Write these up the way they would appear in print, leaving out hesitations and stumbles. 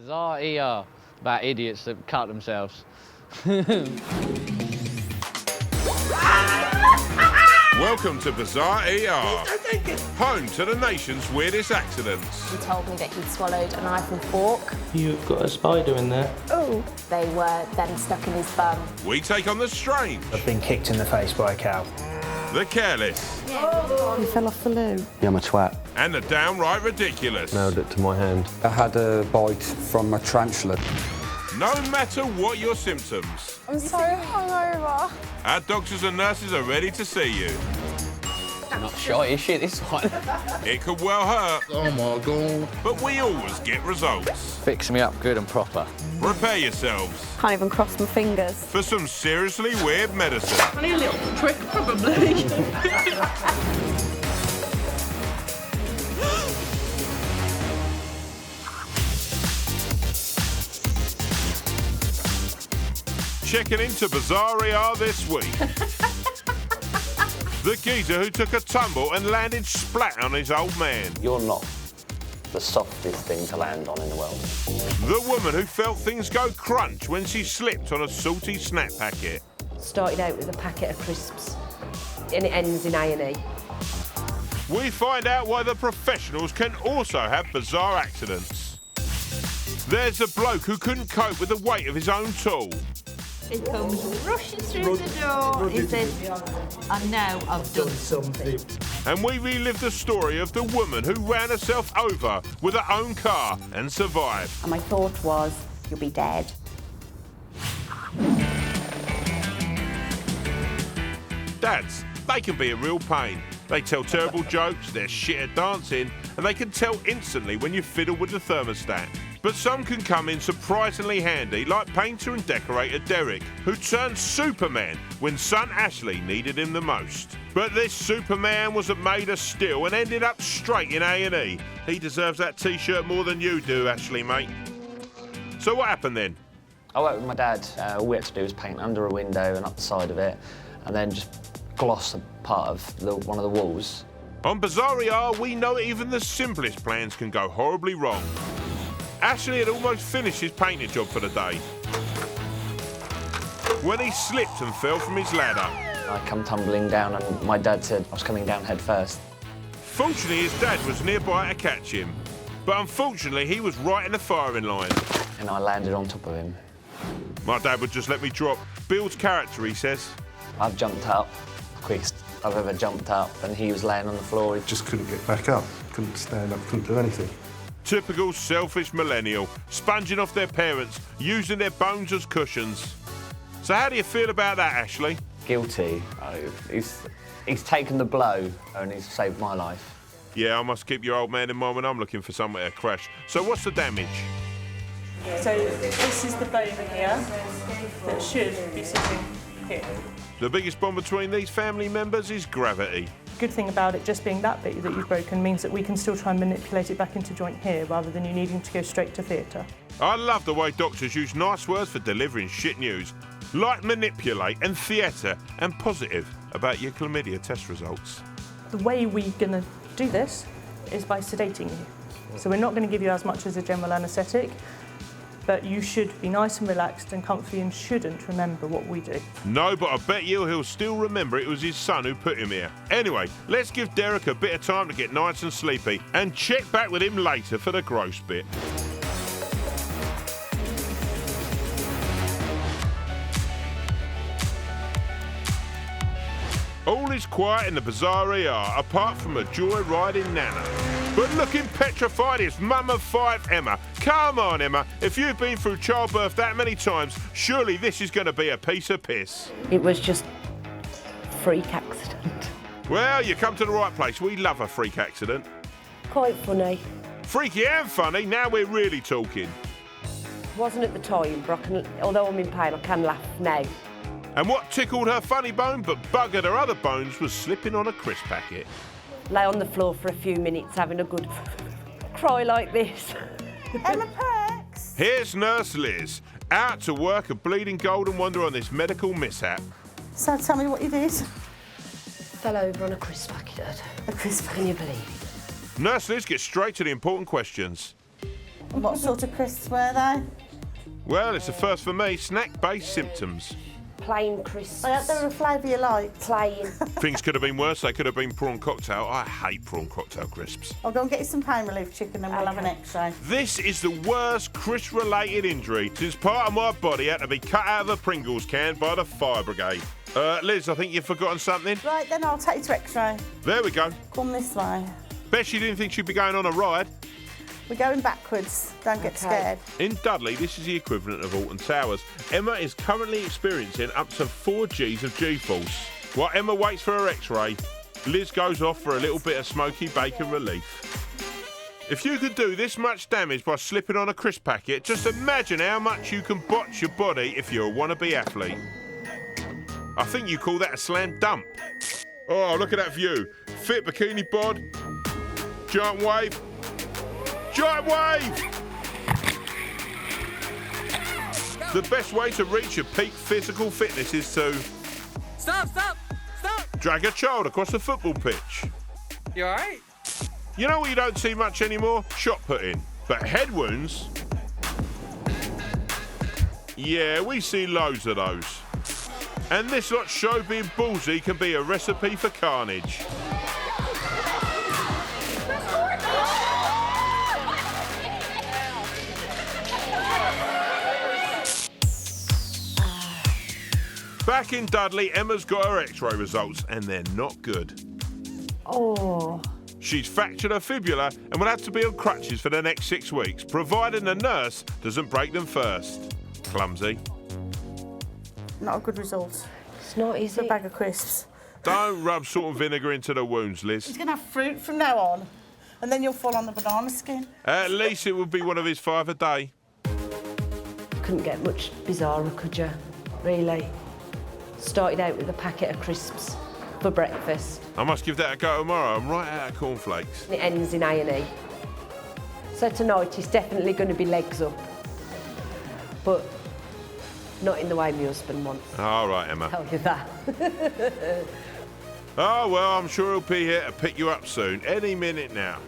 Bizarre ER about idiots that cut themselves. Welcome to Bizarre ER, home to the nation's weirdest accidents. He told me that he'd swallowed a knife and fork. You've got a spider in there. Oh. They were then stuck in his bum. We take on the strange, I've been kicked in the face by a cow. the careless, He fell off the loo. Yeah, I'm a twat. and the downright ridiculous. Nailed it to my hand. I had a bite from a tarantula. No matter what your symptoms, I'm so hungover. our doctors and nurses are ready to see you. Not shy as shit, this one. It could well hurt, Oh my God. but we always get results. Fix me up good and proper. Prepare yourselves Can't even cross my fingers. for some seriously weird medicine. Only a little prick, probably. Checking into Bizarre ER this week. The geezer who took a tumble and landed splat on his old man. You're not the softest thing to land on in the world. The woman who felt things go crunch when she slipped on a salty snack packet. Started out with a packet of crisps and it ends in A&E. We find out why the professionals can also have bizarre accidents. There's a bloke who couldn't cope with the weight of his own tool. He comes rushing through the door. He says, I know I've done something. And we relive the story of the woman who ran herself over with her own car and survived. And my thought was, you'll be dead. Dads, they can be a real pain. They tell terrible jokes, they're shit at dancing, and they can tell instantly when you fiddle with the thermostat. But some can come in surprisingly handy, like painter and decorator Derek, who turned Superman when son Ashley needed him the most. But this Superman wasn't made of steel and ended up straight in A&E. He deserves that T-shirt more than you do, Ashley, mate. So what happened then? I worked with my dad. All we had to do was paint under a window and up the side of it, and then just gloss a part of one of the walls. On Bizarre ER, we know even the simplest plans can go horribly wrong. Ashley had almost finished his painting job for the day when he slipped and fell from his ladder. I come tumbling down, and my dad said I was coming down head first. Fortunately, his dad was nearby to catch him, but unfortunately, he was right in the firing line. And I landed on top of him. My dad would just let me drop. Builds character, he says. I've jumped up, quickest I've ever jumped up, and he was laying on the floor. He Just couldn't get back up. Couldn't stand up, couldn't do anything. Typical selfish millennial, sponging off their parents, using their bones as cushions. So how do you feel about that, Ashley? Guilty. He's taken the blow and he's saved my life. Yeah, I must keep your old man in mind when I'm looking for somewhere to crash. So what's the damage? So this is the bone here that should be sitting here. The biggest bond between these family members is gravity. Good thing about it just being that bit that you've broken means that we can still try and manipulate it back into joint here rather than you needing to go straight to theatre. I love the way doctors use nice words for delivering shit news, like manipulate and theatre and positive about your chlamydia test results. The way we're going to do this is by sedating you. So we're not going to give you as much as a general anaesthetic, but you should be nice and relaxed and comfy and shouldn't remember what we do. No, but I bet you he'll still remember it was his son who put him here. Anyway, let's give Derek a bit of time to get nice and sleepy and check back with him later for the gross bit. All is quiet in the Bizarre ER, apart from a joy-riding Nana. But looking petrified is Mum of 5 Emma. Come on, Emma. If you've been through childbirth that many times, surely this is going to be a piece of piss. It was just a freak accident. Well, you come to the right place. We love a freak accident. Quite funny. Freaky and funny, now we're really talking. Wasn't at the time, but although I'm in pain, I can laugh now. And what tickled her funny bone but buggered her other bones was slipping on a crisp packet. Lay on the floor for a few minutes having a good cry like this. Emma Perks! Here's Nurse Liz, out to work a bleeding golden wonder on this medical mishap. So tell me what you did. Fell over on a crisp packet. A crisp Can you believe it? Nurse Liz gets straight to the important questions. And what sort of crisps were they? Well, it's a first for me, snack-based symptoms. Plain crisps. I hope they were a flavour you liked. Plain. Things could have been worse. They could have been prawn cocktail. I hate prawn cocktail crisps. I'll go and get you some pain relief chicken and we'll have an X-ray. This is the worst crisp-related injury since part of my body had to be cut out of a Pringles can by the fire brigade. Liz, I think you've forgotten something. Right, then I'll take you to X-ray. There we go. Come this way. Bet she didn't think she'd be going on a ride. We're going backwards. Don't get scared. In Dudley, this is the equivalent of Alton Towers. Emma is currently experiencing up to 4 Gs of G-force. While Emma waits for her X-ray, Liz goes off for a little bit of smoky bacon relief. If you could do this much damage by slipping on a crisp packet, just imagine how much you can botch your body if you're a wannabe athlete. I think you call that a slam dunk. Oh, look at that view. Fit bikini bod, giant wave. Giant wave! The best way to reach your peak physical fitness is to... Stop! Drag a child across the football pitch. You alright? You know what you don't see much anymore? Shot putting. But head wounds... Yeah, we see loads of those. And this lot's show being ballsy can be a recipe for carnage. Back in Dudley, Emma's got her X-ray results, and they're not good. Oh. She's fractured her fibula and will have to be on crutches for the next 6 weeks, providing the nurse doesn't break them first. Clumsy. Not a good result. It's not, is It's a it? bag of crisps. Don't rub salt and vinegar into the wounds, Liz. He's going to have fruit from now on, and then you'll fall on the banana skin. At least it would be one of his 5 a day. Couldn't get much bizarrer, could you? Really? Started out with a packet of crisps for breakfast. I must give that a go tomorrow. I'm right out of cornflakes. And it ends in A&E. So tonight it's definitely going to be legs up. But not in the way my husband wants. All right, Emma. I'll tell you that. Oh, well, I'm sure he'll be here to pick you up soon. Any minute now.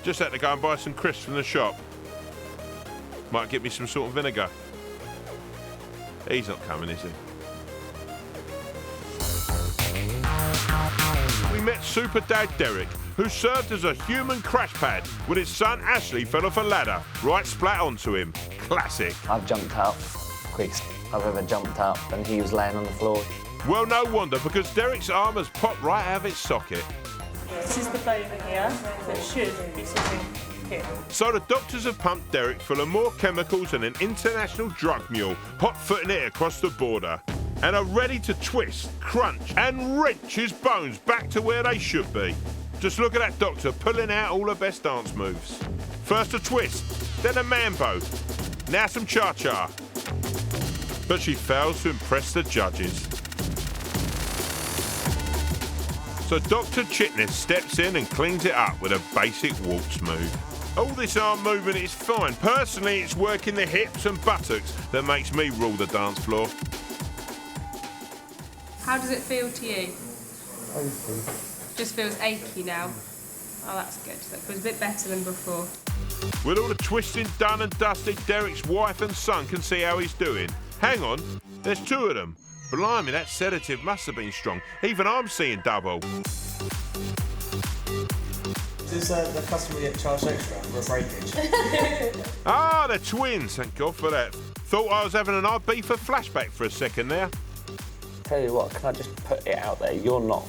Just had to go and buy some crisps from the shop. Might get me some salt and vinegar. He's not coming, is he? We met Super Dad Derek, who served as a human crash pad when his son Ashley fell off a ladder, right splat onto him. Classic. I've jumped up, quickest I've ever jumped up, and he was laying on the floor. Well, no wonder, because Derek's arm has popped right out of its socket. This is the flavour here, so it should be sitting here. So the doctors have pumped Derek full of more chemicals than an international drug mule, hot-footing it across the border, and are ready to twist, crunch and wrench his bones back to where they should be. Just look at that doctor pulling out all her best dance moves. First a twist, then a mambo, now some cha-cha. But she fails to impress the judges. So Dr. Chitness steps in and cleans it up with a basic waltz move. All this arm movement is fine. Personally, it's working the hips and buttocks that makes me rule the dance floor. How does it feel to you? Just feels achy now. Oh, that's good. That feels a bit better than before. With all the twisting done and dusted, Derek's wife and son can see how he's doing. Hang on, there's 2 of them. Blimey, that sedative must have been strong. Even I'm seeing double. Does the customer get charged extra for a breakage? Ah, they're twins, thank God for that. Thought I was having an IB for flashback for a second there. Tell you what, can I just put it out there? You're not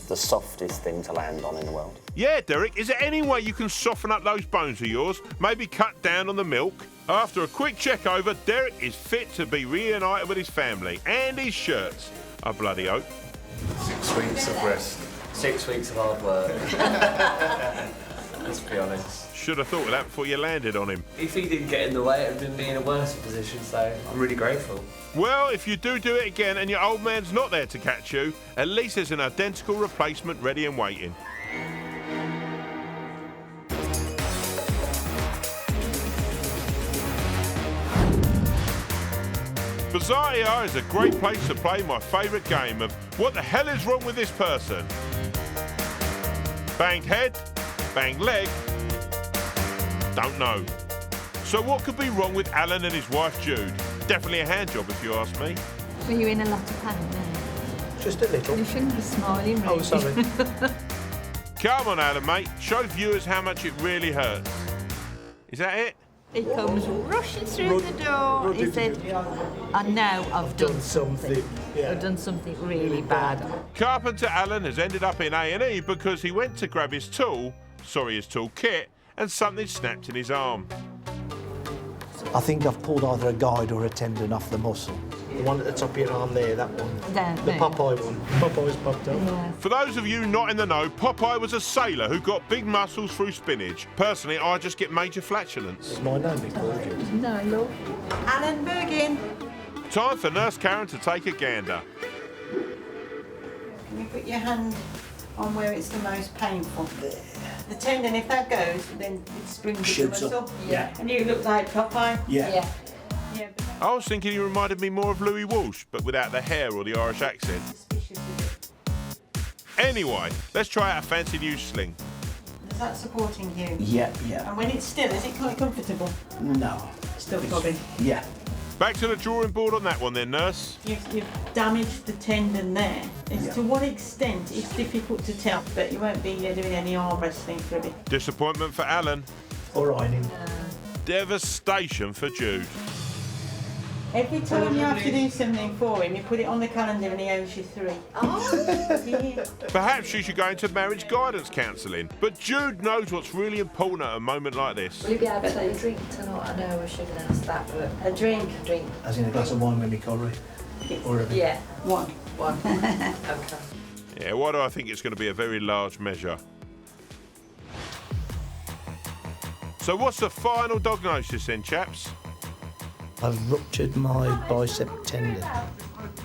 the softest thing to land on in the world. Yeah, Derek, is there any way you can soften up those bones of yours? Maybe cut down on the milk? After a quick check over, Derek is fit to be reunited with his family and his shirts. I bloody hope. 6 weeks of rest. 6 weeks of hard work. Let's be honest. Should have thought of that before you landed on him. If he didn't get in the way, it would have been me in a worse position, so I'm really grateful. Well, if you do it again and your old man's not there to catch you, at least there's an identical replacement ready and waiting. Bizarre ER is a great place to play my favourite game of what the hell is wrong with this person? Banged head, banged leg, Don't know. So what could be wrong with Alan and his wife Jude? Definitely a hand job if you ask me. Were you in a lot of pain then? Just a little. You shouldn't be smiling, really. Oh, sorry. Come on, Alan, mate. Show viewers how much it really hurts. Is that it? He comes rushing through the door. He said, I know I've done something. I've done something really bad. Carpenter Alan has ended up in A&E because he went to grab his tool, his tool kit, and something snapped in his arm. I think I've pulled either a guide or a tendon off the muscle. The one at the top of your arm there, that one. Don't The know. Popeye one. Popeye's popped up. Yeah. For those of you not in the know, Popeye was a sailor who got big muscles through spinach. Personally, I just get major flatulence. It's my name, it's called you. No, look. Alan Bergin. Time for Nurse Karen to take a gander. Can you put your hand on where it's the most painful? The tendon, if that goes, then it springs the Shoots muscle. up. Yeah. And you look like Popeye. Yeah. Yeah, but I was thinking he reminded me more of Louis Walsh, but without the hair or the Irish accent. suspicious of it. Anyway, let's try out a fancy new sling. Is that supporting you? Yeah. And when it's still, is it quite comfortable? No. Still probably. Yeah. Back to the drawing board on that one then, nurse. You've damaged the tendon there. Yeah. To what extent, it's difficult to tell, but you won't be doing any arm wrestling for it. Disappointment for Alan. Or ironing. Devastation for Jude. Every time you have to do something for him, you put it on the calendar and he owes you 3. Oh! Yeah. Perhaps she should go into marriage guidance counselling. But Jude knows what's really important at a moment like this. Will you be able to have a drink tonight? I know I shouldn't ask that, but A drink? drink. As in a glass of wine with me curry. Or a Yeah, One. one. Okay. Yeah, why do I think it's going to be a very large measure? So what's the final diagnosis then, chaps? I've ruptured my bicep tendon.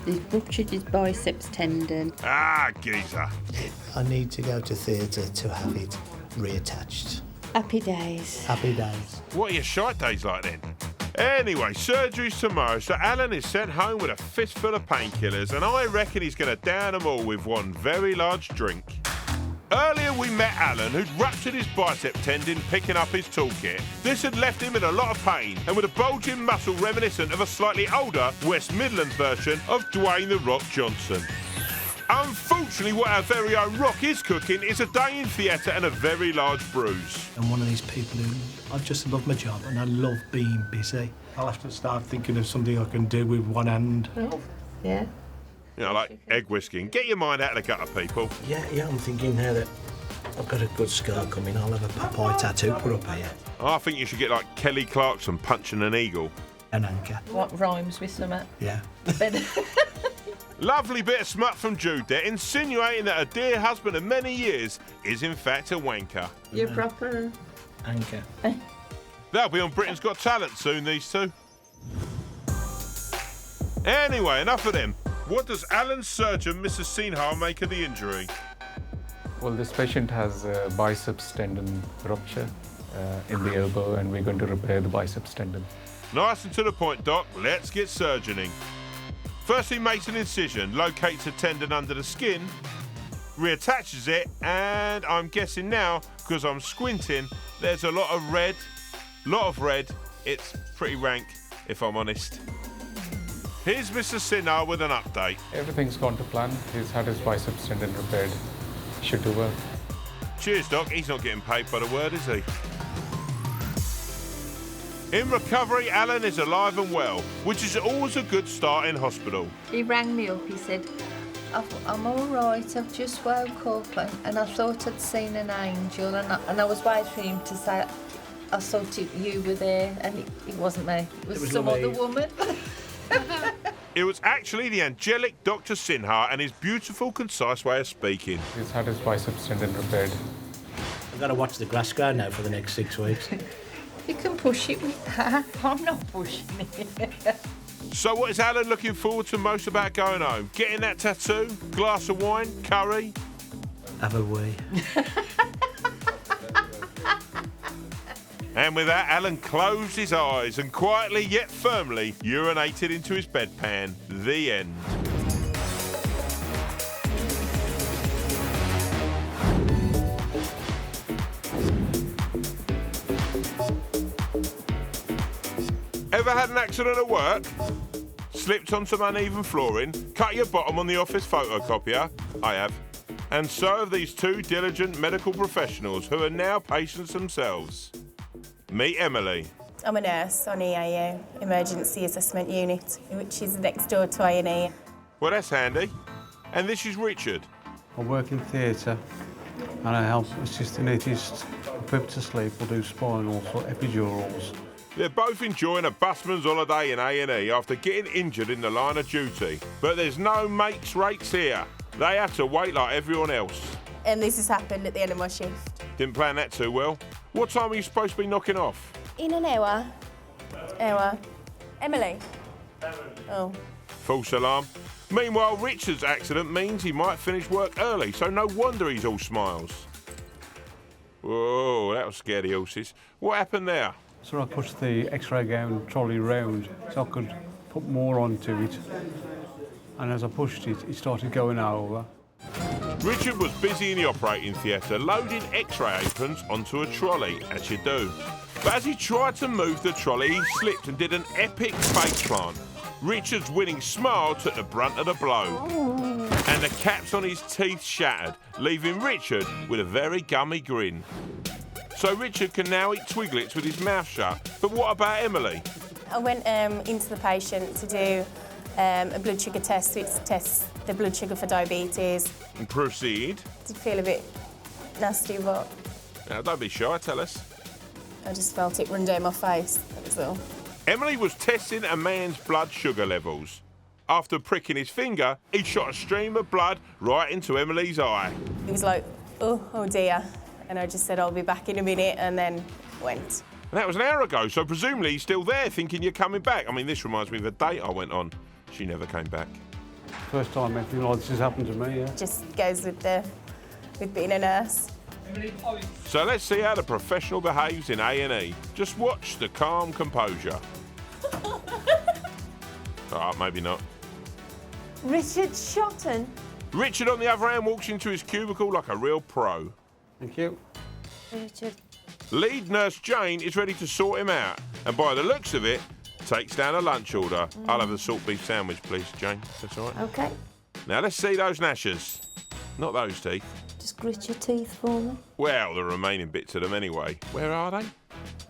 He's ruptured his biceps tendon. Ah, geezer. I need to go to theatre to have it reattached. Happy days. Happy days. What are your shite days like then? Anyway, surgery's tomorrow, so Alan is sent home with a fistful of painkillers, and I reckon he's going to down them all with one very large drink. Earlier we met Alan, who'd ruptured his bicep tendon picking up his toolkit. This had left him in a lot of pain and with a bulging muscle reminiscent of a slightly older West Midlands version of Dwayne "The Rock" Johnson. Unfortunately, what our very own Rock is cooking is a day in theatre and a very large bruise. I'm one of these people who I just love my job and I love being busy. I'll have to start thinking of something I can do with one hand. Oh, yeah. You know, like egg whisking. Get your mind out of the gutter, people. Yeah, I'm thinking now that I've got a good scar coming, I'll have a Popeye tattoo put up here. I think you should get like Kelly Clarkson punching an eagle. An anchor. What rhymes with something? Yeah. Lovely bit of smut from Jude there, insinuating that her dear husband of many years is in fact a wanker. You're proper. Anchor. They'll be on Britain's Got Talent soon, these two. Anyway, enough of them. What does Alan's surgeon, Mrs. Sinha, make of the injury? Well, this patient has a biceps tendon rupture in the elbow, and we're going to repair the biceps tendon. Nice and to the point, Doc. Let's get surgeoning. First, he makes an incision, locates a tendon under the skin, reattaches it, and I'm guessing now, because I'm squinting, there's a lot of red. It's pretty rank, if I'm honest. Here's Mr. Sinha with an update. Everything's gone to plan. He's had his biceps tendon repaired. Should do well. Cheers, Doc. He's not getting paid by the word, is he? In recovery, Alan is alive and well, which is always a good start in hospital. He rang me up, he said, I'm all right, I've just woke up and I thought I'd seen an angel and I was waiting for him to say, I thought you were there, and it wasn't me, it was some other woman. It was actually the angelic Dr. Sinha and his beautiful, concise way of speaking. He's had his biceps tendon repaired. I've got to watch the grass grow now for the next 6 weeks. You can push it with that. I'm not pushing it. So what is Alan looking forward to most about going home? Getting that tattoo? Glass of wine? Curry? Have a wee. And with that, Alan closed his eyes and quietly yet firmly urinated into his bedpan. The end. Ever had an accident at work? Slipped on some uneven flooring? Cut your bottom on the office photocopier? I have. And so have these two diligent medical professionals who are now patients themselves. Meet Emily. I'm a nurse on EAU, Emergency Assessment Unit, which is next door to A&E. Well, that's handy. And this is Richard. I work in theatre and I help assist anaesthetists put to sleep or do spinals or epidurals. They're both enjoying a busman's holiday in A&E after getting injured in the line of duty. But there's no mates rates here. They have to wait like everyone else. And this has happened at the end of my shift. Didn't plan that too well. What time are you supposed to be knocking off? In an hour. Emily? Oh. False alarm. Meanwhile, Richard's accident means he might finish work early, so no wonder he's all smiles. Whoa, that was scary horses. What happened there? So I pushed the X-ray gown trolley round so I could put more onto it. And as I pushed it, it started going over. Richard was busy in the operating theatre loading X-ray aprons onto a trolley, as you do. But as he tried to move the trolley, he slipped and did an epic face plant. Richard's winning smile took the brunt of the blow. And the caps on his teeth shattered, leaving Richard with a very gummy grin. So Richard can now eat Twiglets with his mouth shut. But what about Emily? I went into the patient to do a blood sugar test, which tests the blood sugar for diabetes. And proceed. Did feel a bit nasty, but... Now, don't be shy, tell us. I just felt it run down my face, that was all. Emily was testing a man's blood sugar levels. After pricking his finger, he shot a stream of blood right into Emily's eye. He was like, oh dear. And I just said, I'll be back in a minute, and then went. And that was an hour ago, so presumably he's still there thinking you're coming back. I mean, this reminds me of a date I went on. She never came back. First time anything like this has happened to me, yeah. Just goes with being a nurse. So let's see how the professional behaves in A&E. Just watch the calm composure. Oh, maybe not. Richard Shotton. Richard, on the other hand, walks into his cubicle like a real pro. Thank you. Richard. Lead nurse Jane is ready to sort him out, and by the looks of it, takes down a lunch order. I'll have the salt beef sandwich, please, Jane. That's all right. Okay. Now let's see those gnashers. Not those teeth. Just grit your teeth for me. Well, the remaining bits of them anyway. Where are they?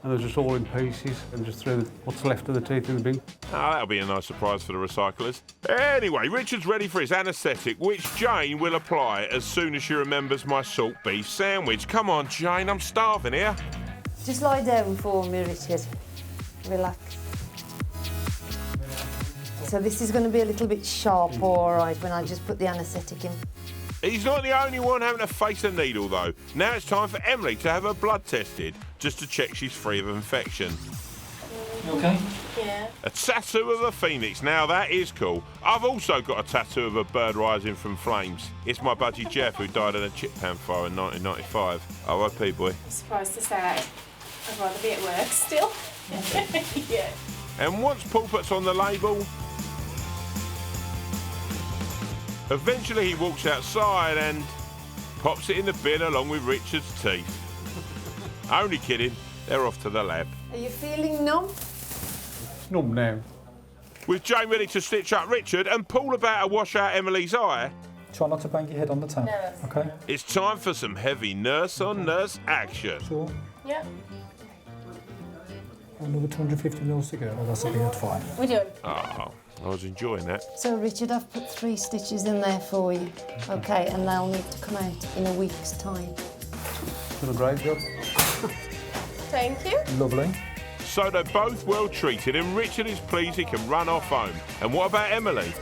And they're just all in pieces and just threw what's left of the teeth in the bin. Oh, that'll be a nice surprise for the recyclers. Anyway, Richard's ready for his anaesthetic, which Jane will apply as soon as she remembers my salt beef sandwich. Come on, Jane, I'm starving here. Just lie down for me, Richard. Relax. So this is going to be a little bit sharp, all right, when I just put the anaesthetic in. He's not the only one having to face a needle, though. Now it's time for Emily to have her blood tested, just to check she's free of infection. You okay? Yeah. A tattoo of a phoenix. Now that is cool. I've also got a tattoo of a bird rising from flames. It's my buddy Jeff, who died in a chip pan fire in 1995. R.I.P. boy. I'm surprised to say I'd rather be at work still. Yeah. And once Paul puts on the label, eventually he walks outside and pops it in the bin along with Richard's teeth. Only kidding, they're off to the lab. Are you feeling numb? It's numb now. With Jane ready to stitch up Richard and Paul about to wash out Emily's eye, try not to bang your head on the tap, okay? It's time for some heavy nurse-on-nurse action. Sure. Yeah. Another 250 mils to go. Oh, that's fine. We're done. Oh, I was enjoying that. So, Richard, I've put 3 stitches in there for you. Okay, and they'll need to come out in a week's time. Done a great job. Thank you. Lovely. So they're both well treated and Richard is pleased he can run off home. And what about Emily?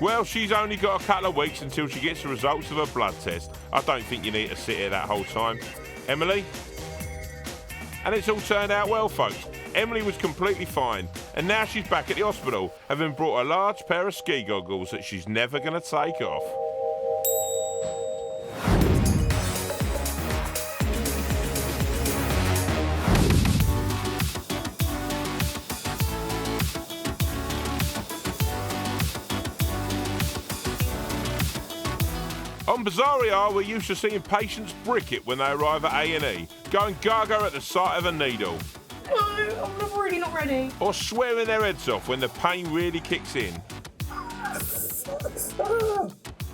Well, she's only got a couple of weeks until she gets the results of her blood test. I don't think you need to sit here that whole time. Emily? And it's all turned out well, folks. Emily was completely fine, and now she's back at the hospital, having brought a large pair of ski goggles that she's never going to take off. On Bizarre, we're used to seeing patients brick it when they arrive at A&E, going gaga at the sight of a needle. No, I'm not worried you're not ready. Or swearing their heads off when the pain really kicks in.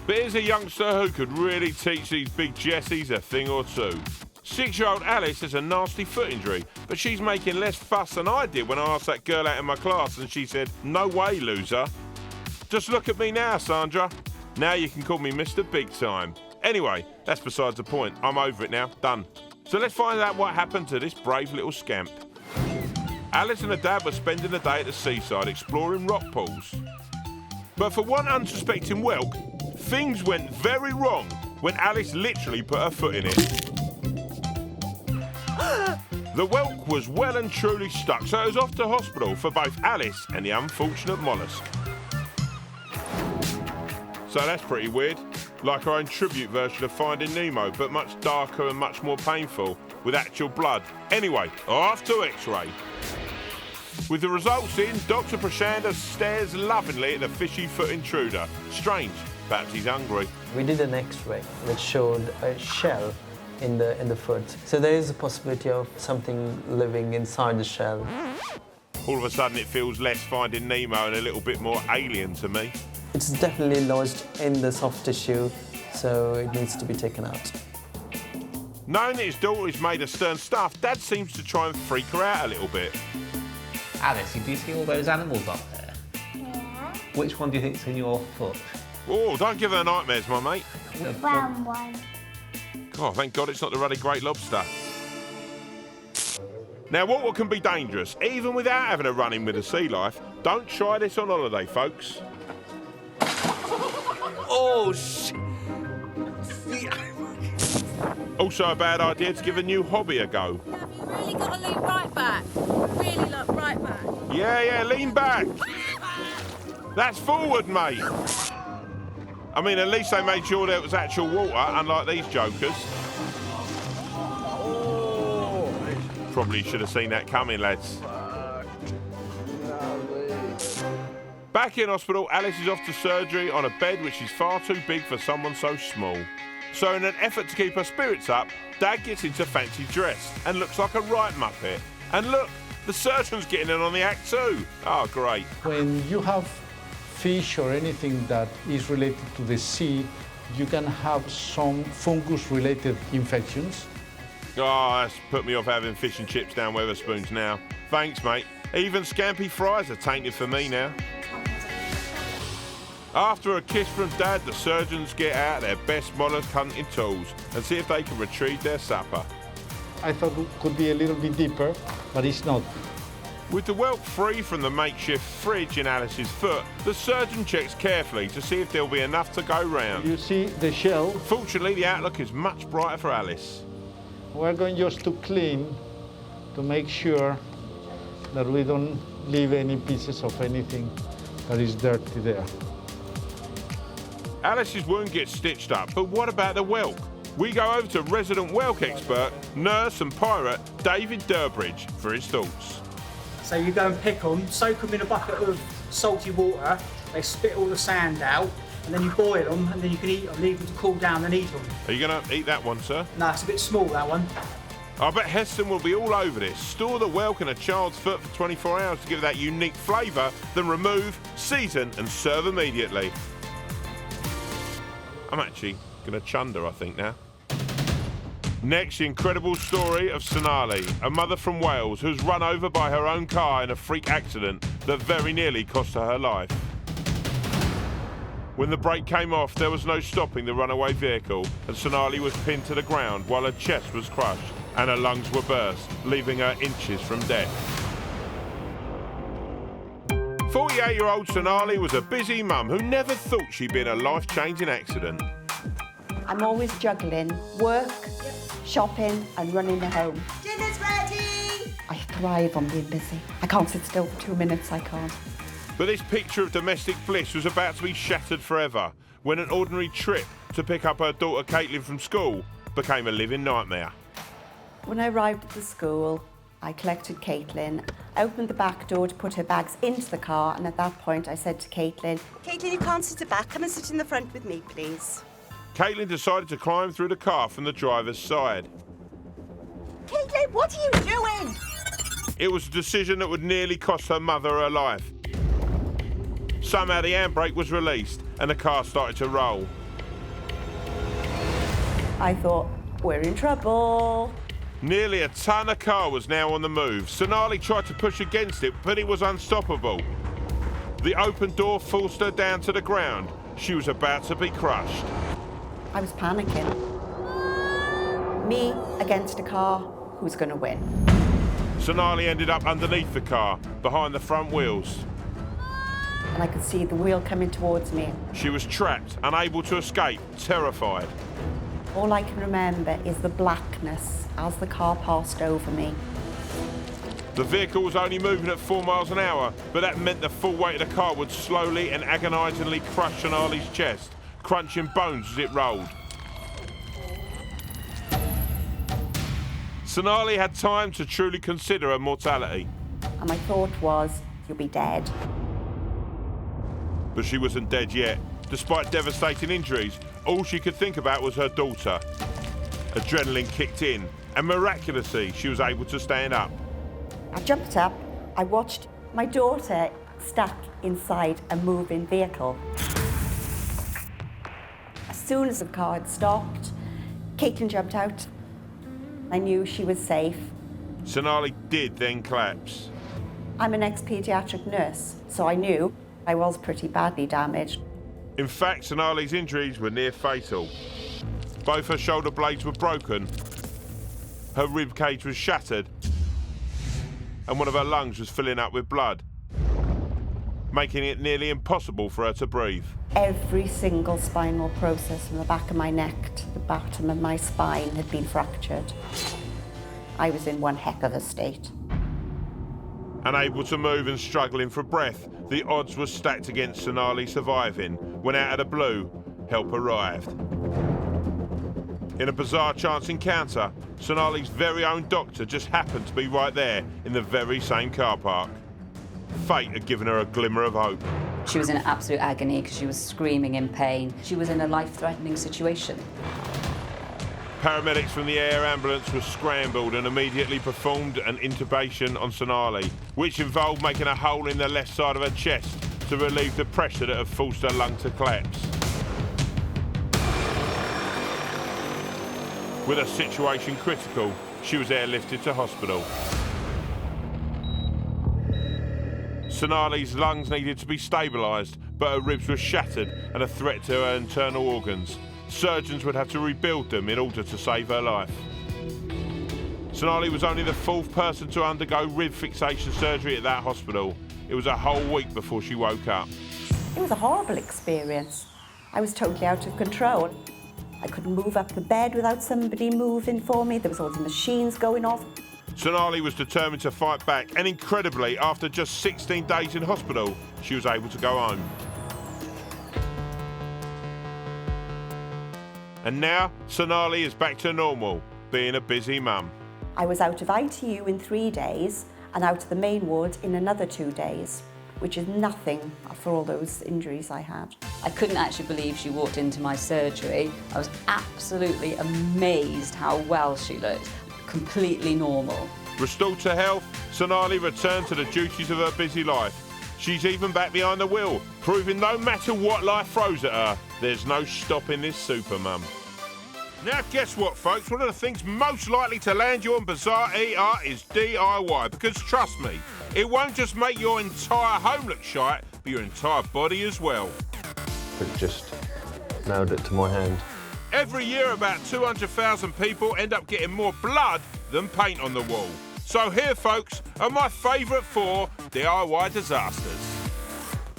But here's a youngster who could really teach these big Jessies a thing or two. 6-year-old Alice has a nasty foot injury, but she's making less fuss than I did when I asked that girl out in my class and she said, "No way, loser." Just look at me now, Sandra. Now you can call me Mr. Big Time. Anyway, that's besides the point. I'm over it now. Done. So let's find out what happened to this brave little scamp. Alice and her dad were spending the day at the seaside exploring rock pools. But for one unsuspecting Whelk, things went very wrong when Alice literally put her foot in it. The Whelk was well and truly stuck, so it was off to hospital for both Alice and the unfortunate mollusk. So that's pretty weird. Like our own tribute version of Finding Nemo, but much darker and much more painful, with actual blood. Anyway, off to X-ray. With the results in, Dr. Prashanda stares lovingly at the fishy foot intruder. Strange, perhaps he's hungry. We did an X-ray which showed a shell in the foot. So there is a possibility of something living inside the shell. All of a sudden it feels less Finding Nemo and a little bit more alien to me. It's definitely lodged in the soft tissue, so it needs to be taken out. Knowing that his daughter is made of stern stuff, Dad seems to try and freak her out a little bit. Alice, do you see all those animals up there? Yeah. Which one do you think's in your foot? Oh, don't give her nightmares, my mate. The brown one. Oh, thank God it's not the ruddy great lobster. Now, what can be dangerous, even without having a run-in with a sea life? Don't try this on holiday, folks. Oh, shit. Also a bad idea to give a new hobby a go. You really got to lean right back. Really, like, right back. Yeah, lean back. That's forward, mate. I mean, at least they made sure there was actual water, unlike these jokers. Probably should have seen that coming, lads. Back in hospital, Alice is off to surgery on a bed which is far too big for someone so small. So in an effort to keep her spirits up, Dad gets into fancy dress and looks like a right muppet. And look, the surgeon's getting in on the act too. Oh, great. When you have fish or anything that is related to the sea, you can have some fungus-related infections. Oh, that's put me off having fish and chips down Weatherspoons now. Thanks, mate. Even scampi fries are tainted for me now. After a kiss from Dad, the surgeons get out their best mollusk hunting tools and see if they can retrieve their supper. I thought it could be a little bit deeper, but it's not. With the whelk free from the makeshift fridge in Alice's foot, the surgeon checks carefully to see if there'll be enough to go round. You see the shell? Fortunately, the outlook is much brighter for Alice. We're going just to clean to make sure that we don't leave any pieces of anything that is dirty there. Alice's wound gets stitched up, but what about the whelk? We go over to resident whelk expert, nurse and pirate David Durbridge for his thoughts. So you go and pick them, soak them in a bucket of salty water, they spit all the sand out, and then you boil them, and then you can eat them, leave them to cool down and eat them. Are you going to eat that one, sir? No, it's a bit small, that one. I bet Heston will be all over this. Store the whelk in a child's foot for 24 hours to give it that unique flavour, then remove, season and serve immediately. I'm actually going to chunder, I think, now. Next, the incredible story of Sonali, a mother from Wales who's run over by her own car in a freak accident that very nearly cost her life. When the brake came off, there was no stopping the runaway vehicle, and Sonali was pinned to the ground while her chest was crushed and her lungs were burst, leaving her inches from death. 48-year-old Sonali was a busy mum who never thought she'd be in a life-changing accident. I'm always juggling work, shopping and running the home. Dinner's ready! I thrive on being busy. I can't sit still for 2 minutes, I can't. But this picture of domestic bliss was about to be shattered forever when an ordinary trip to pick up her daughter Caitlin from school became a living nightmare. When I arrived at the school, I collected Caitlin, opened the back door to put her bags into the car, and at that point I said to Caitlin, Caitlin, you can't sit at the back. Come and sit in the front with me, please. Caitlin decided to climb through the car from the driver's side. Caitlin, what are you doing? It was a decision that would nearly cost her mother her life. Somehow the handbrake was released and the car started to roll. I thought, we're in trouble. Nearly a ton of car was now on the move. Sonali tried to push against it, but it was unstoppable. The open door forced her down to the ground. She was about to be crushed. I was panicking. Me against a car, who's going to win? Sonali ended up underneath the car, behind the front wheels. And I could see the wheel coming towards me. She was trapped, unable to escape, terrified. All I can remember is the blackness as the car passed over me. The vehicle was only moving at 4 miles an hour, but that meant the full weight of the car would slowly and agonisingly crush Sonali's chest, crunching bones as it rolled. Sonali had time to truly consider her mortality. And my thought was, you'll be dead. But she wasn't dead yet. Despite devastating injuries, all she could think about was her daughter. Adrenaline kicked in, and miraculously, she was able to stand up. I jumped up. I watched my daughter stuck inside a moving vehicle. As soon as the car had stopped, Caitlin jumped out. I knew she was safe. Sonali did then collapse. I'm an ex-paediatric nurse, so I knew I was pretty badly damaged. In fact, Sonali's injuries were near fatal. Both her shoulder blades were broken, her rib cage was shattered, and one of her lungs was filling up with blood, making it nearly impossible for her to breathe. Every single spinal process from the back of my neck to the bottom of my spine had been fractured. I was in one heck of a state. Unable to move and struggling for breath, the odds were stacked against Sonali surviving when out of the blue, help arrived. In a bizarre chance encounter, Sonali's very own doctor just happened to be right there in the very same car park. Fate had given her a glimmer of hope. She was in absolute agony because she was screaming in pain. She was in a life-threatening situation. Paramedics from the air ambulance were scrambled and immediately performed an intubation on Sonali, which involved making a hole in the left side of her chest to relieve the pressure that had forced her lung to collapse. With her situation critical, she was airlifted to hospital. Sonali's lungs needed to be stabilised, but her ribs were shattered and a threat to her internal organs. Surgeons would have to rebuild them in order to save her life. Sonali was only the 4th person to undergo rib fixation surgery at that hospital. It was a whole week before she woke up. It was a horrible experience. I was totally out of control. I couldn't move up the bed without somebody moving for me. There was all the machines going off. Sonali was determined to fight back, and incredibly, after just 16 days in hospital, she was able to go home. And now, Sonali is back to normal, being a busy mum. I was out of ITU in 3 days and out of the main ward in another 2 days, which is nothing for all those injuries I had. I couldn't actually believe she walked into my surgery. I was absolutely amazed how well she looked, completely normal. Restored to health, Sonali returned to the duties of her busy life. She's even back behind the wheel, proving no matter what life throws at her, there's no stopping this super mum. Now guess what, folks? One of the things most likely to land you on Bizarre ER is DIY, because trust me, it won't just make your entire home look shite, but your entire body as well. It just nailed it to my hand. Every year, about 200,000 people end up getting more blood than paint on the wall. So here, folks, are my favourite 4 DIY disasters.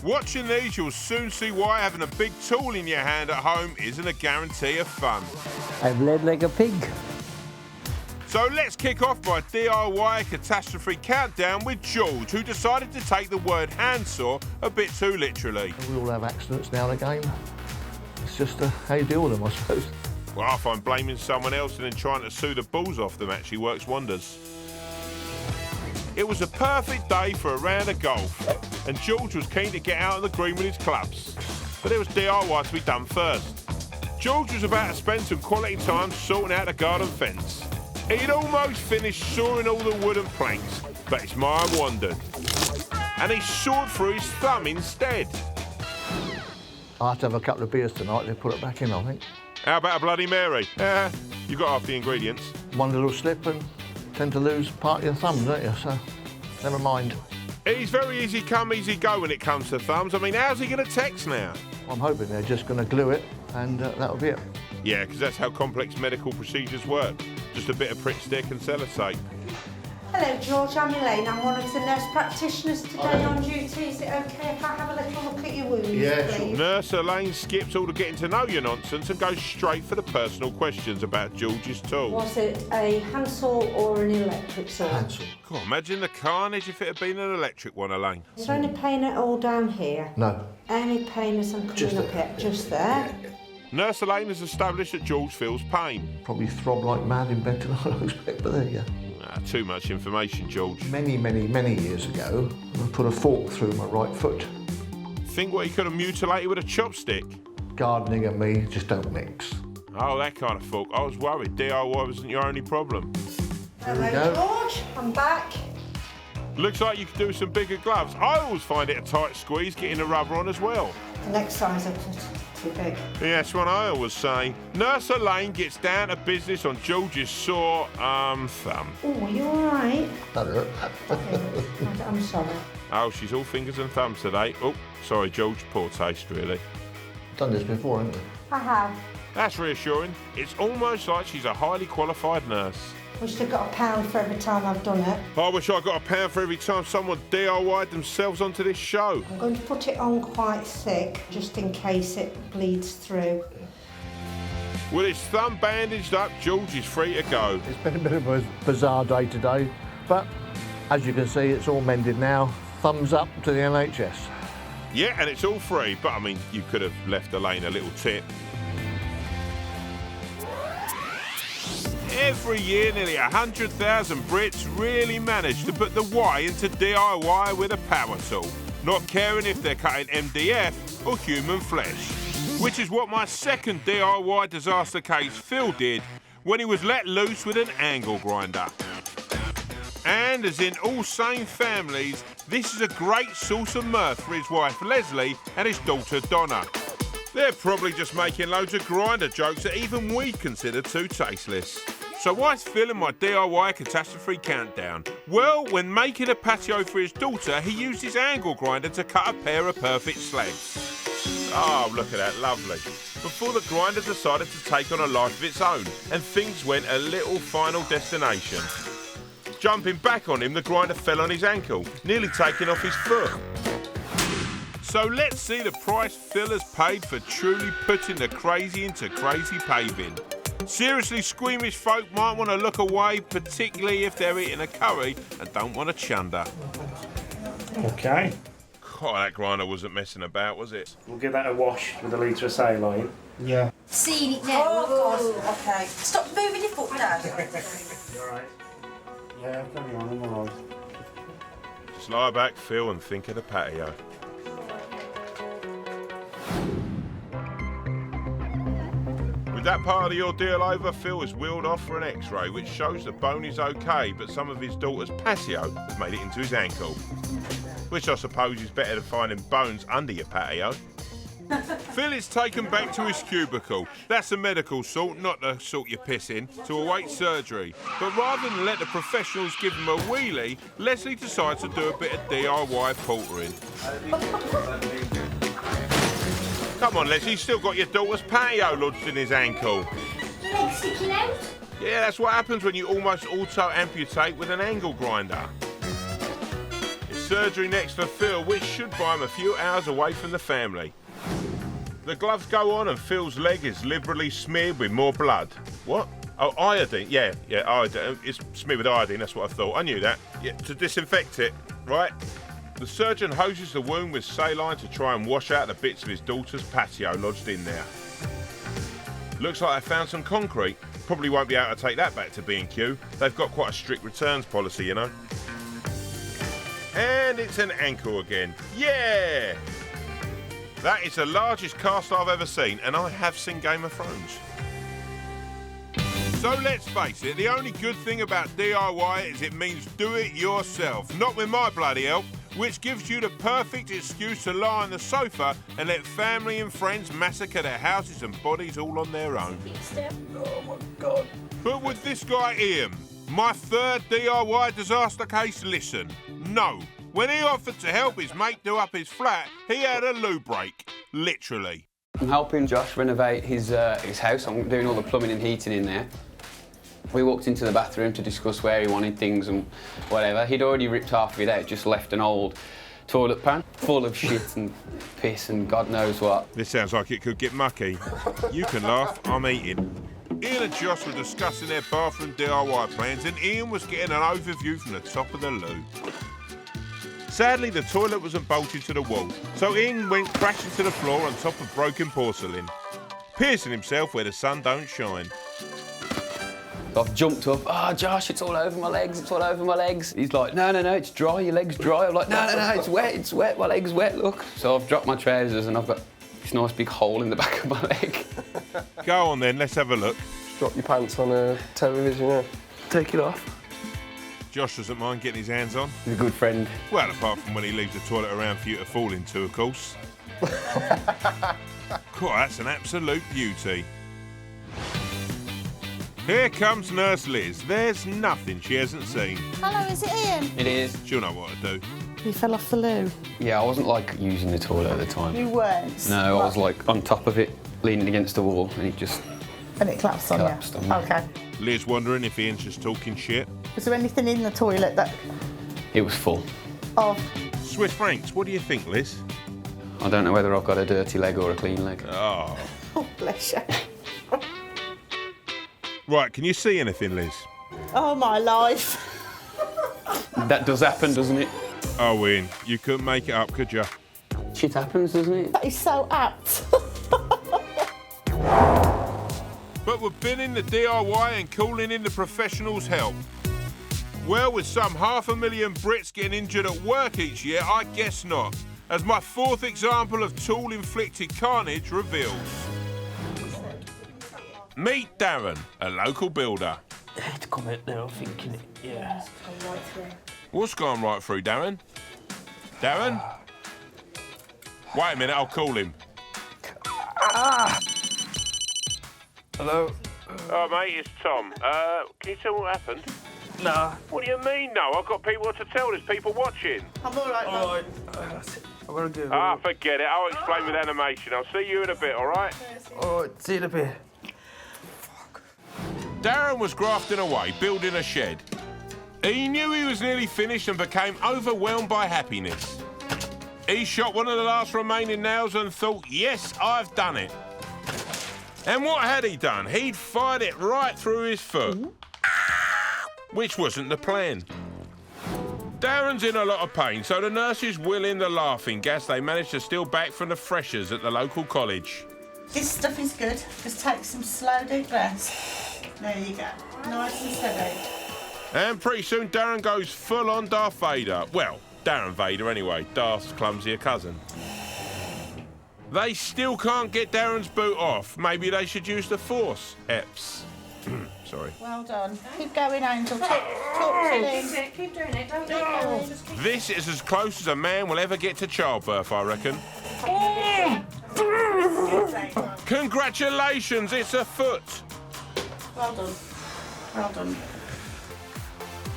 Watching these, you'll soon see why having a big tool in your hand at home isn't a guarantee of fun. I bled like a pig. So let's kick off my DIY catastrophe countdown with George, who decided to take the word handsaw a bit too literally. We all have accidents now and again. It's just how you deal with them, I suppose. Well, I find blaming someone else and then trying to sue the balls off them actually works wonders. It was a perfect day for a round of golf, and George was keen to get out on the green with his clubs. But there was DIY to be done first. George was about to spend some quality time sorting out the garden fence. He'd almost finished sawing all the wooden planks But his mind wandered, and he sawed through his thumb instead. I have to have a couple of beers tonight to put it back in, I think. How about a Bloody Mary? You got half the ingredients. One little slip and tend to lose part of your thumb, don't you? So, never mind. He's very easy come, easy go when it comes to thumbs. I mean, how's he going to text now? I'm hoping they're just going to glue it and that'll be it. Yeah, because that's how complex medical procedures work. Just a bit of prick stick and sellotape. Hello George, I'm Elaine. I'm one of the nurse practitioners today on duty. Is it okay if I have a little look at your wounds, please? Nurse Elaine skips all the getting to know you nonsense and goes straight for the personal questions about George's tool. Was it a hand saw or an electric saw? Hand saw. God, imagine the carnage if it had been an electric one, Elaine. Is there any pain at all down here? No. Any pain as I'm coming up here? Just there? Nurse Elaine has established that George feels pain. Probably throb like mad in bed tonight, I expect, but there you go. Too much information, George. Many years ago, I put a fork through my right foot. Think what he could have mutilated with a chopstick? Gardening and me just don't mix. Oh, that kind of folk. I was worried DIY wasn't your only problem. Hello George, I'm back. Looks like you could do some bigger gloves. I always find it a tight squeeze getting the rubber on as well. The next size up too big. Yeah, that's what I always say. Nurse Elaine gets down to business on George's sore thumb. Oh, are you alright? That hurt. I'm sorry. Oh, she's all fingers and thumbs today. Oh, sorry, George. Poor taste, really. Done this before, haven't you? I have. That's reassuring. It's almost like she's a highly qualified nurse. Wish they'd got £1 for every time I've done it. I wish I got £1 for every time someone DIY'd themselves onto this show. I'm going to put it on quite thick, just in case it bleeds through. With his thumb bandaged up, George is free to go. It's been a bit of a bizarre day today, but as you can see, it's all mended now. Thumbs up to the NHS. Yeah, and it's all free, but I mean, you could have left Elaine a little tip. Every year, nearly 100,000 Brits really manage to put the Y into DIY with a power tool, not caring if they're cutting MDF or human flesh. Which is what my second DIY disaster case Phil did when he was let loose with an angle grinder. And as in all sane families, this is a great source of mirth for his wife Leslie and his daughter Donna. They're probably just making loads of grinder jokes that even we consider too tasteless. So why's Phil in my DIY catastrophe countdown? Well, when making a patio for his daughter, he used his angle grinder to cut a pair of perfect slabs. Oh, look at that, lovely. Before the grinder decided to take on a life of its own, and things went a little Final Destination. Jumping back on him, the grinder fell on his ankle, nearly taking off his foot. So let's see the price Phil has paid for truly putting the crazy into crazy paving. Seriously squeamish folk might want to look away, particularly if they're eating a curry and don't want to chunder. Okay. God, that grinder wasn't messing about, was it? We'll give that a wash with a litre of saline. Yeah. Seen it now. Oh, God. Okay. Stop moving your foot, Dad. You alright? Yeah, carry on, I'm alright. Just lie back, Phil, and think of the patio. With that part of the ordeal over, Phil is wheeled off for an X-ray, which shows the bone is okay, but some of his daughter's patio has made it into his ankle. Which I suppose is better than finding bones under your patio. Phil is taken back to his cubicle. That's the medical sort, not the sort you piss in, to await surgery. But rather than let the professionals give him a wheelie, Leslie decides to do a bit of DIY portering. Come on, Leslie, you've still got your daughter's patio lodged in his ankle. Your leg's sticking out? Yeah, that's what happens when you almost auto-amputate with an angle grinder. It's surgery next for Phil, which should buy him a few hours away from the family. The gloves go on and Phil's leg is liberally smeared with more blood. What? Oh, iodine. Yeah, iodine. It's smeared with iodine, that's what I thought. I knew that. Yeah, to disinfect it, right? The surgeon hoses the wound with saline to try and wash out the bits of his daughter's patio lodged in there. Looks like they found some concrete. Probably won't be able to take that back to B&Q. They've got quite a strict returns policy, you know. And it's an ankle again. Yeah! That is the largest cast I've ever seen, and I have seen Game of Thrones. So let's face it, the only good thing about DIY is it means do it yourself. Not with my bloody help, which gives you the perfect excuse to lie on the sofa and let family and friends massacre their houses and bodies all on their own. Oh my God. But with this guy Ian, my third DIY disaster case, listen, no. When he offered to help his mate do up his flat, he had a loo break, literally. I'm helping Josh renovate his house. I'm doing all the plumbing and heating in there. We walked into the bathroom to discuss where he wanted things and whatever. He'd already ripped half of it out, just left an old toilet pan full of shit and piss and God knows what. This sounds like it could get mucky. You can laugh, I'm eating. Ian and Josh were discussing their bathroom DIY plans and Ian was getting an overview from the top of the loo. Sadly, the toilet wasn't bolted to the wall, so Ian went crashing to the floor on top of broken porcelain, piercing himself where the sun don't shine. I've jumped up, Josh, it's all over my legs, it's all over my legs. He's like, no, it's dry, your leg's dry. I'm like, no, it's wet, my leg's wet, look. So I've dropped my trousers and I've got this nice big hole in the back of my leg. Go on then, let's have a look. Drop your pants on a television, yeah. Take it off. Josh doesn't mind getting his hands on. He's a good friend. Well, apart from when he leaves the toilet around for you to fall into, of course. Cool, that's an absolute beauty. Here comes Nurse Liz. There's nothing she hasn't seen. Hello, is it Ian? It is. She'll know what to do. You fell off the loo. Yeah, I wasn't like using the toilet at the time. You weren't? No, I was like on top of it, leaning against the wall, and it just And it collapsed on you? Okay. Liz wondering if Ian's just talking shit. Was there anything in the toilet that... It was full. Of? Swiss francs, what do you think, Liz? I don't know whether I've got a dirty leg or a clean leg. Oh. Oh, bless you. Right, can you see anything, Liz? Oh, my life. That does happen, doesn't it? Oh, Ian, you couldn't make it up, could you? Shit happens, doesn't it? That is so apt. But we've been in the DIY and calling in the professionals' help. Well, with some 500,000 Brits getting injured at work each year, I guess not, as my fourth example of tool-inflicted carnage reveals. Meet Darren, a local builder. It's come out there, I'm thinking it, yeah. What's gone right through, Darren? Darren? Wait a minute, I'll call him. Hello? Oh, mate, it's Tom. Can you tell me what happened? Nah. What do you mean, no? I've got people to tell. There's people watching. I'm all right, All right. I've got to go. Forget it. I'll explain with animation. I'll see you in a bit, all right? All right, see you in a bit. Darren was grafting away, building a shed. He knew he was nearly finished and became overwhelmed by happiness. He shot one of the last remaining nails and thought, yes, I've done it. And what had he done? He'd fired it right through his foot. Which wasn't the plan. Darren's in a lot of pain, so the nurses will in the laughing gas they managed to steal back from the freshers at the local college. This stuff is good. Just take some slow, deep breaths. There you go. Nice and steady. And pretty soon Darren goes full-on Darth Vader. Well, Darren Vader anyway, Darth's clumsier cousin. They still can't get Darren's boot off. Maybe they should use the Force. Eps. Sorry. Well done. Keep going, Angel. Talk to him. Keep doing it, don't let go. This is as close as a man will ever get to childbirth, I reckon. Congratulations, it's a foot. Well done. Well done.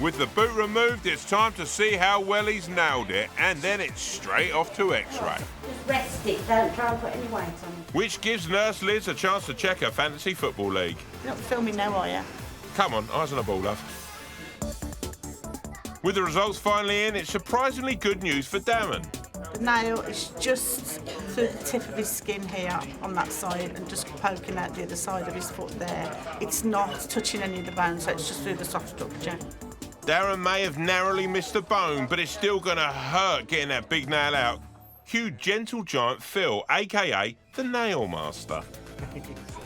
With the boot removed, it's time to see how well he's nailed it, and then it's straight off to X-ray. Just rest it. Don't try and put any weight on it. Which gives Nurse Liz a chance to check her fantasy football league. You're not filming now, are you? Come on, eyes on the ball, love. With the results finally in, it's surprisingly good news for Darren. The nail is just through the tip of his skin here on that side and just poking out the other side of his foot there. It's not touching any of the bones, so it's just through the soft structure. Darren may have narrowly missed a bone, but it's still going to hurt getting that big nail out. Cue gentle giant Phil, a.k.a. the Nail Master.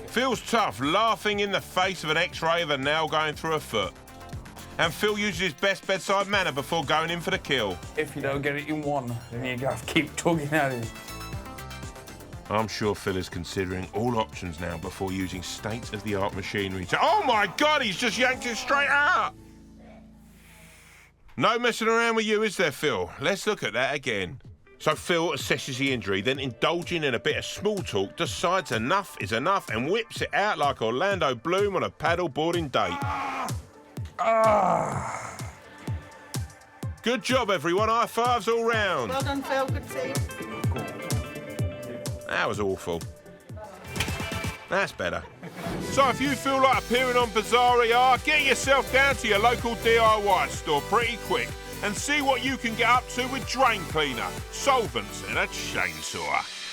Phil's tough, laughing in the face of an X-ray of a nail going through a foot. And Phil uses his best bedside manner before going in for the kill. If you don't get it in one, then you have to keep tugging at it. I'm sure Phil is considering all options now before using state-of-the-art machinery to... Oh my God, he's just yanked it straight out! No messing around with you, is there, Phil? Let's look at that again. So Phil assesses the injury, then indulging in a bit of small talk, decides enough is enough and whips it out like Orlando Bloom on a paddleboarding date. Good job, everyone. High fives all round. Well done, Phil. Good team. That was awful. That's better. So if you feel like appearing on Bizarre ER, get yourself down to your local DIY store pretty quick and see what you can get up to with drain cleaner, solvents and a chainsaw.